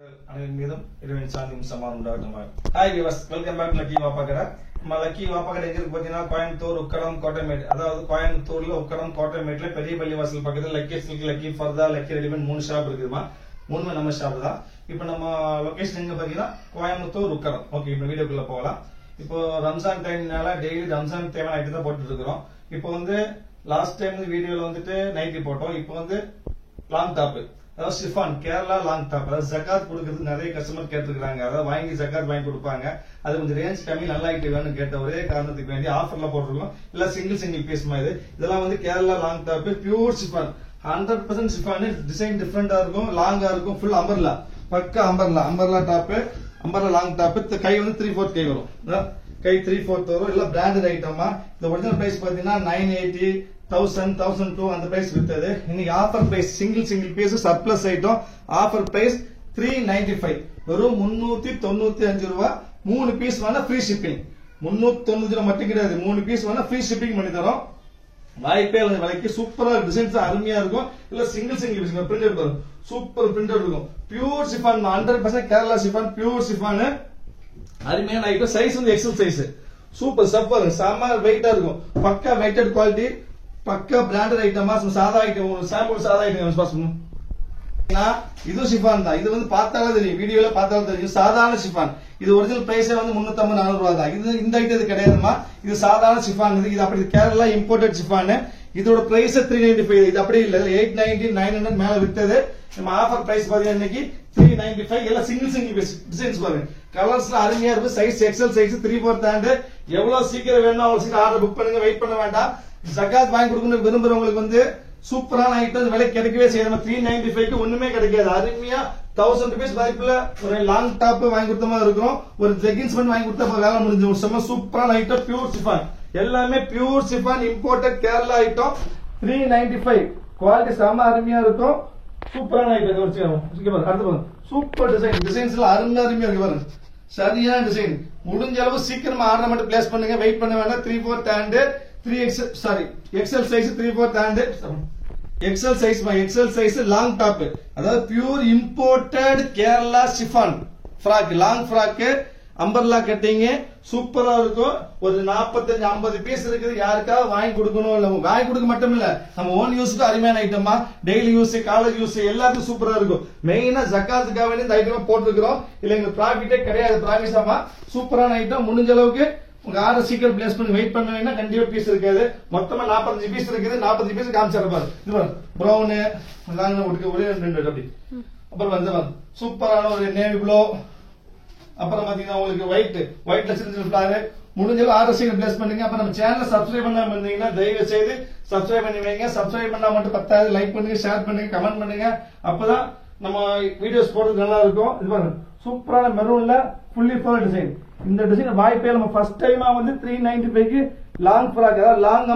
Hi viewers, welcome back to Lucky Vapakada. Lucky Vapakada எங்க பாத்தீங்கன்னா கோயம்புத்தூர் உக்கடம் கோட்டமேடு அதாவது கோயம்புத்தூர்ல உக்கடம் கோட்டமேட்ல பெரிய பள்ளிவாசல் பக்கத்துல Lucky Silk Lucky Pardha Lucky Readymade மூணு ஷாப் இருக்குமா மூணுமே நம்ம ஷாப் தான் இப்போ நம்ம லொகேஷன் எங்க பாத்தீங்கன்னா கோயம்புத்தூர் உக்கடம் ஓகே இப்போ வீடியோக்குள்ள போகலாம் இப்போ ரம்ஜான் டைம்னால டெய்லி ரம்ஜான் தேவையான ஐட்டம் தான் போட்டுட்டு இருக்கோம் இப்போ வந்து லாஸ்ட் டைம் வீடியோல வந்துட்டு நைட்டி போட்டோம் இப்போ வந்து லாங் டாப் அதாவது ஷிஃபான் கேரளா லாங் டாப் அதாவது ஜகாத் கொடுக்கறது நிறைய கஸ்டமர் கேட்டிருக்காங்க அதாவது வாங்கி ஜகாத் வாங்கி கொடுப்பாங்க அது கொஞ்சம் ரேஞ்ச் கம்மி நல்லா ஐட்டம் வேணும்னு கேட்ட ஒரே காரணத்துக்கு வேண்டி ஆஃபர்ல போட்டிருக்கோம் இல்ல சிங்கிள் பீஸ் மாதிரி இதெல்லாம் வந்து Kerala long top pure chiffon 100% chiffon design டிஃபரெண்டா இருக்கும் லாங்கா இருக்கும் ஃபுல் அம்பர்லா பக்கா umbrella top umbrella long top கை வந்து 3/4 கை வரும் கை 3/4 வரும் இல்ல பிராண்டட் ஐட்டமா இந்த ஒரிஜினல் பிரைஸ் பாத்தீங்கன்னா 980 1000 1002 அந்த பிரைஸ் வித்தது இன்னைக்கு offer price single piece surplus item offer price 395 வெறும் 395 ரூபாய் மூணு பீஸ் வேணா ஃப்ரீ ஷிப்பிங் 390 ரூபாய் மட்டும் கிடையாது மூணு பீஸ் வேணா ஃப்ரீ ஷிப்பிங் பண்ணி தரோம் வாய்ப்பே விலைக்கு சூப்பரா டிசைன்ஸ் அருமையா இருக்கும் இல்ல சிங்கிள் பீஸ் பிரிண்டட் வரும் சூப்பர் பிரிண்டட் இருக்கும் pure chiffon 100% Kerala chiffon pure chiffon அருமையான ஐட்டம் சைஸ் வந்து எக்ஸல் சைஸ் சூப்பர் சப்பர் செம வெயிட்டா இருக்கும் பக்கா வெயிட்டட் குவாலிட்டி பக்கா பிராண்டட் ஐட்டமா சாதா ஐட்டம் சாம்பிள் சாதா ஐட்டம் பாஸ் பண்ணும் இது ஷிஃபான் தான் இது வந்து பார்த்தாலே தெரியும் வீடியோல பார்த்தாலே தெரியும் சாதாரண ஷிஃபான் இது ஒரிஜினல் பிரைஸே வந்து 350-400 ரூபாய் தான் இது இந்த ஐட்டம் இது கிடையாதுமா இது சாதாரண ஷிஃபான் இது அப்படி கேரளா இம்போர்ட்டட் ஷிஃபான் இதோட பிரைஸ் 395 இது அப்படி இல்ல 890 900 மேல வித்தது நம்ம ஆஃபர் பிரைஸ் பாத்தீங்கன்னா இன்னைக்கு 395 எல்லாம் சிங்கிள் பீஸ் டிசைன்ஸ் பாருங்க கலர்ஸ்ல அருமையா இருக்கு சைஸ் எக்ஸல் சைஸ் 3/4 தாண்டு எவ்வளவு சீக்கிரம் வேணும் அவ்வளவு சீக்கிரம் ஆர்டர் புக் பண்ணுங்க வெயிட் பண்ண வேண்டாம் ஜகாத் வாங்கி கொடுக்கணும் விரும்புறவங்களுக்கு வந்து சூப்பரான ஐட்டம் விலை கிடைக்கவே செய்யும் 395 ஒண்ணுமே கிடைக்காது அருமையா 1000 ரூபாய் மதிப்புல ஒரு லாங் டாப் வாங்கி கொடுத்த மாதிரி இருக்கும் ஒரு ஜெகின்ஸ் பண்ணி வாங்கி கொடுத்தா வேலை முடிஞ்சு ஒரு செம்ம சூப்பரான ஐட்டம் பியூர் ஷிஃபான் எல்லாமே pure chiffon imported Kerala item 395 quality செம்ம அருமையா இருக்கும் சூப்பரான ஐட்டம் அடுத்து சூப்பர் டிசைன்ஸ்ல அருமையா இருக்கு பாருங்க சரியான டிசைன் முடிஞ்ச அளவு சீக்கிரமா ஆர்டர் மட்டும் பிளேஸ் பண்ணுங்க வெயிட் பண்ண வேண்டாம் 3/4 and 3XL sorry XL size 3/4 and XL size long top அதாவது pure imported Kerala chiffon frock long frock umbrella cutting சூப்பரா இருக்கும் ஒரு 45-50 பீஸ் இருக்குது யாருக்காவது வாங்கி கொடுக்கணும் இல்ல வாங்கி கொடுக்க மட்டும் இல்ல நம்ம ஓன் யூஸ்க்கு அருமையான ஐட்டமா டெய்லி யூஸ் காலேஜ் யூஸ் எல்லாத்துக்கும் சூப்பரா இருக்கும் மெயினா ஜக்காத்துக்காக இந்த ஐட்டம் போட்டுருக்கிறோம் இல்ல எங்க ப்ராஃபிட்டே கிடையாது ப்ராமிஸாமா சூப்பரான ஐட்டம் முடிஞ்ச அளவுக்கு உங்க ஆர்டர் சீக்கிரம் பிளேஸ் பண்ணி வெயிட் பண்ண வேணா கண்டிப்பா பீஸ் இருக்காது மொத்தமா 45 பீஸ் இருக்குது 45 பீஸ் காமிச்சிட பாரு இது பாரு பிரவுன் ஒரே ரெண்டு அப்படி அப்புறம் வந்து சூப்பரான ஒரு நேவி ப்ளூ அப்புறம் பாத்தீங்கன்னா உங்களுக்கு ஒயிட்ல சின்ன ஃபிளவர் முடிஞ்சளவு ஆர்டர் சீக்கிரம் பிளேஸ் பண்ணுங்க அப்புறம் நம்ம சேனலை சப்ஸ்கிரைப் பண்ணாம இருந்தீங்கன்னா தயவு செய்து சப்ஸ்கிரைப் பண்ணி வைங்க சப்ஸ்கிரைப் பண்ணா மட்டும் பத்தாது லைக் பண்ணுங்க ஷேர் பண்ணுங்க கமெண்ட் பண்ணுங்க அப்பதான் நம்ம வீடியோஸ் போடுறது நல்லா இருக்கும் இது பாருங்க சூப்பரான மெரூன்ல ஃபுல்லி ஃபுல் டிசைன் இந்த டிசைன் வாய்ப்பே நம்ம ஃபர்ஸ்ட் டைமா வந்து 395 லாங் ஃப்ராக் அதாவது long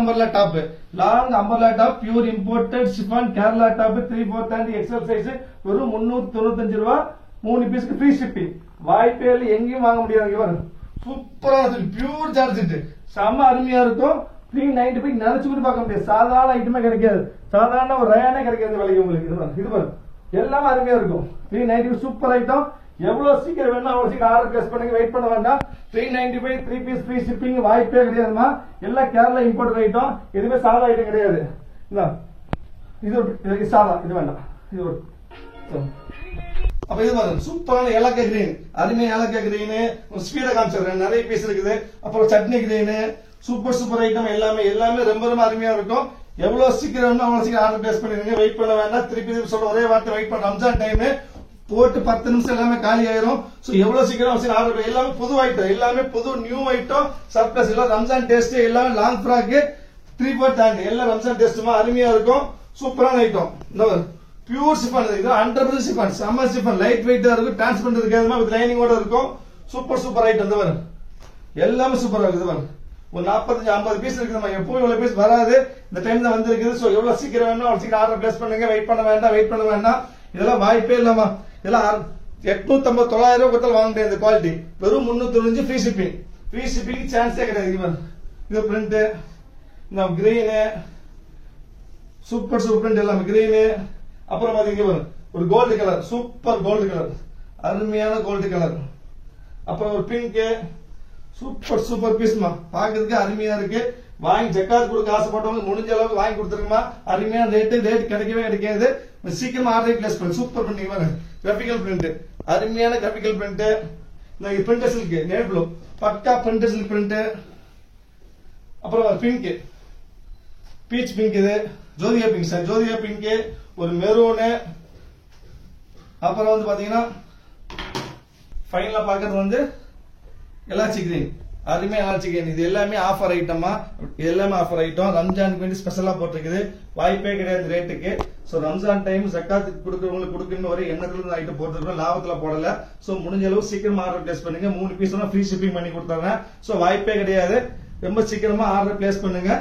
umbrella top pure imported chiffon Kerala top 3/4 and XL size வெறும் 395 ரூபாய் மூணு பீஸ்க்கு ஃப்ரீ ஷிப்பிங் வாய்ப்பே எங்கேயும் வாங்க முடியாது சூப்பரான பியூர் ஜார்ஜெட் செம்ம அருமையா இருக்கும் 395 நினைச்சு கூட பார்க்க முடியாது சாதாரண ஐட்டமே கிடைக்காது சாதாரண ஒரு ரயானே கிடைக்காது விலைக்கு உங்களுக்கு இது பாருங்க எல்லாமே அருமையா இருக்கும் 395 சூப்பர் ஐட்டம் எவ்வளவு சீக்கிரம் வேணும் அவ்வளவு சீக்கிரம் ஆர்டர் பிளேஸ் பண்ணுங்க வெயிட் பண்ண வேண்டாம் 395 3 பீஸ் ஃப்ரீ ஷிப்பிங் வாய்ப்பே கிடையாதுமா எல்லாம் கேரளா இம்போர்ட் ஐட்டம் எதுவுமே சாதா ஐட்டம் கிடையாது இது சாதா இது வேண்டாம் இது அப்ப இது பாருங்க சூப்பரான ஏலக்காய் கிரீன் அருமையா ஏலக்காய் கிரீன் ஸ்பீடா காமிச்சிடுறேன் நிறைய பீஸ் இருக்குது அப்புறம் சட்னி கிரீன் சூப்பர் ஐட்டம் எல்லாமே ரொம்ப அருமையா இருக்கும் எவ்வளவு சீக்கிரம் வேணும் அவ்வளவு சீக்கிரம் ஆர்டர் பிளேஸ் பண்ணிருங்க வெயிட் பண்ண வேண்டாம் திருப்பி சொல்ற ஒரே வார்த்தை வெயிட் பண்ண ரம்ஜான் டைம் போட்டு 10 நிமிஷம் எல்லாமே காலி ஆயிரும் சோ எவ்வளவு சீக்கிரம் ஆர்டர் எல்லாமே புது ஐட்டம் எல்லாமே புது நியூ ஐட்டம் சர்ப்ளஸ் எல்லாம் ரம்ஜான் டேஸ்ட் எல்லாமே லாங் ஃப்ராக் 3/4 and எல்லாம் ரம்ஜான் டேஸ்ட்மா அருமையா இருக்கும் சூப்பரான ஐட்டம் இந்த பியூர் ஷிஃபான் இது 100% ஷிஃபான் சம்மர் ஷிஃபான் லைட் வெயிட்டா இருக்கும் டிரான்ஸ்பரண்ட் இருக்காதுமா வித் லைனிங்கோட இருக்கும் சூப்பர் ஐட்டம் இந்த பாருங்க எல்லாமே சூப்பரா இருக்குது பாருங்க ஒரு 45-50 பீஸ் இருக்குதுமா எப்பவும் இவ்வளவு பீஸ் வராது இந்த டைம் தான் வந்திருக்குது சோ எவ்வளவு சீக்கிரம் வேணும் அவ்வளவு சீக்கிரம் ஆர்டர் பிளேஸ் பண்ணுங்க வெயிட் பண்ண வேண்டாம் இதெல்லாம் வாய்ப்பே இல்லாமா இதெல்லாம் 850-900 ரூபாய் கொடுத்தாலும் வாங்க முடியாது குவாலிட்டி வெறும் 395 ஃப்ரீ ஷிப்பிங் சான்ஸே கிடையாது இது பிரிண்ட் இந்த கிரீன் சூப்பர் பிரிண்ட் எல்லாமே கிரீன் அப்புறம் பாத்தீங்க ஒரு gold colour super gold colour அருமையான கோல்டு கலர். அப்புறம் ஒரு பிங்க், சூப்பர் சூப்பர் பீஸ்மா, பாக்குறதுக்கு அருமையா இருக்கு. வாங்கி ஜக்காத் கொடுக்க ஆசைப்பட்டவங்க முடிஞ்ச அளவுக்கு வாங்கி கொடுத்துருங்கம்மா. அருமையான ரேட் கிடைக்கவே கிடைக்காது. சீக்கிரமா ஆர்டர் பிளேஸ் பண்ணு. சூப்பர் பண்ணீங்க. கிராபிக்கல் பிரிண்ட், அருமையான கிராபிக்கல் பிரிண்ட். இந்த பிரிண்டர் சில்க் நேவி ப்ளூ, பக்கா பிரிண்டர் சில்க் பிரிண்ட். அப்புறம் பிங்க், பீச் பிங்க், இது Jyothika pink sir, Jyothika pink, ஒரு மெரூனு. அப்புறம் வந்து பாத்தீங்கன்னா ஃபைனலா பாக்குறது எலாச்சி கிரீன், அருமையா எலாச்சி கிரீன். இது எல்லாமே ஆஃபர் ஐட்டமா, இது எல்லாமே ஆஃபர் ஐட்டம். ரம்ஜானுக்கு வேண்டி ஸ்பெஷலா போட்டிருக்குது. வாய்ப்பே கிடையாது ரேட்டுக்கு. சோ ரம்ஜான் டைம் ஜக்காத்துக்கு கொடுக்கறவங்களுக்கு கொடுக்கணும் ஒரு எண்ணத்துல இருந்து ஐட்டம் போட்டுருக்கோம், லாபத்துல போடல. சோ முடிஞ்ச அளவு சீக்கிரமா ஆர்டர் பிளேஸ் பண்ணுங்க. 3 பீஸ் ஃப்ரீ ஷிப்பிங் பண்ணி கொடுத்துறேன். சோ வாய்ப்பே கிடையாது. ரொம்ப சீக்கிரமா ஆர்டர் பிளேஸ் பண்ணுங்க.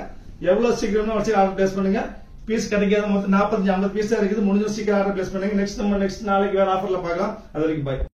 எவ்வளவு சீக்கிரமா வச்சு ஆர்டர் பிளேஸ் பண்ணுங்க. பீஸ் கிடைக்காத மொத்தம் 45-50 பீஸ் இருக்குது. முடிஞ்ச சீக்கிரம் ஆர்டர் பிளேஸ் பண்ணுங்க. நெக்ஸ்ட் நாளைக்கு வேற ஆஃபர்ல பார்க்கலாம். அது வரைக்கும் பாய்.